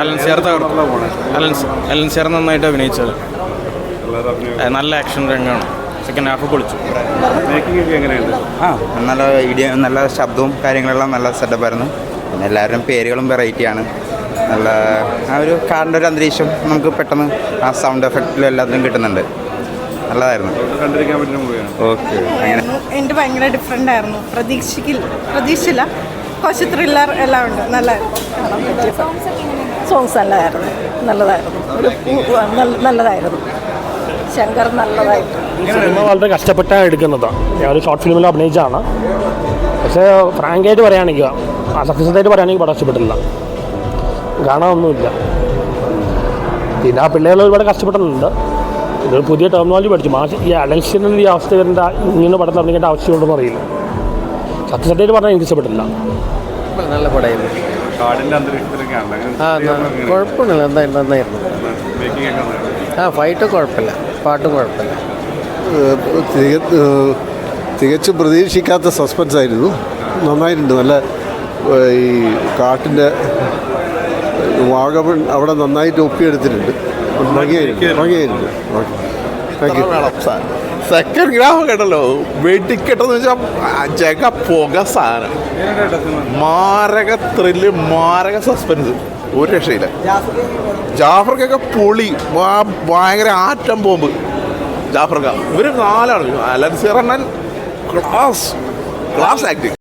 Allen സിയർ നന്നായിട്ട് അഭിനയിച്ചത്. നല്ല ആക്ഷൻ രംഗമാണ്. സെക്കൻഡ് ഹാഫ് പൊളിച്ചു. നല്ല വീഡിയോ, നല്ല ശബ്ദവും കാര്യങ്ങളെല്ലാം നല്ല സെറ്റപ്പായിരുന്നു. പിന്നെ എല്ലാവരുടെയും പേരുകളും വെറൈറ്റിയാണ്. നല്ല ആ ഒരു കാറിൻ്റെ ഒരു അന്തരീക്ഷം നമുക്ക് പെട്ടെന്ന് ആ സൗണ്ട് എഫക്റ്റിലും എല്ലാത്തിനും കിട്ടുന്നുണ്ട്. നല്ലതായിരുന്നു. ഓക്കെ. അങ്ങനെ എൻ്റെ ഭയങ്കര ഡിഫറെൻ്റ് ആയിരുന്നു. പ്രതീക്ഷിച്ചില്ല. കുറച്ച് ത്രില്ലർ എല്ലാം ഉണ്ട്. സോങ്സ് നല്ലതായിരുന്നു. ശങ്കർ നല്ലതായിട്ട്. സിനിമ വളരെ കഷ്ടപ്പെട്ടാണ് എടുക്കുന്നതാണ്. ഞാൻ ഒരു ഷോർട്ട് ഫിലിമിൽ അഭിനയിച്ചാണ്. പക്ഷേ ഫ്രാങ്കായിട്ട് പറയുകയാണെങ്കിൽ, സത്യസത്യമായിട്ട് പറയുകയാണെങ്കിൽ പടം ഇഷ്ടപ്പെട്ടില്ല. കാണാനൊന്നുമില്ല. പിന്നെ ആ പിള്ളേർ ഒരുപാട് കഷ്ടപ്പെട്ടിട്ടുണ്ട്. ഇതൊരു പുതിയ ടെർമിനോളജി പഠിച്ചു. ഈ അലൻസിന് ഈ അവസ്ഥ വരേണ്ട ഇങ്ങനെ പടം തുടങ്ങേണ്ട ആവശ്യമുണ്ടെന്ന് അറിയില്ല. സത്യസത്യമായിട്ട് പറഞ്ഞാൽ എനിക്ക് ഇഷ്ടപ്പെട്ടില്ല. നല്ല പടമായിരുന്നു. കുഴപ്പമൊന്നുമില്ല. നന്നായിരുന്നു. ഫൈറ്റ് കുഴപ്പമില്ല, പാട്ട് കുഴപ്പമില്ല. തികച്ചും പ്രതീക്ഷിക്കാത്ത സസ്പെൻസ് ആയിരുന്നു. നന്നായിട്ടുണ്ട്. നല്ല ഈ കാട്ടിൻ്റെ വാഗമൺ അവിടെ നന്നായിട്ട് ഒപ്പിയെടുത്തിട്ടുണ്ട്. ഭംഗിയായിട്ടുണ്ട്. Thank you. സെക്കൻഡ് ഗ്രാഫ് കേട്ടല്ലോ, വെടിക്കെട്ടെന്ന് വെച്ചാൽ ജഗ പുക സാധനം. മാരക ത്രില്ല്, മാരക സസ്പെൻസ്, ഒരു രക്ഷയില്ല. ജാഫർക്കൊക്കെ പൊളി, ഭയങ്കര ആറ്റം ബോംബ്. ജാഫർക്ക ഇവർ നാലാണ്. അലൻ സിയർ ക്ലാസ് ആക്ടിങ്.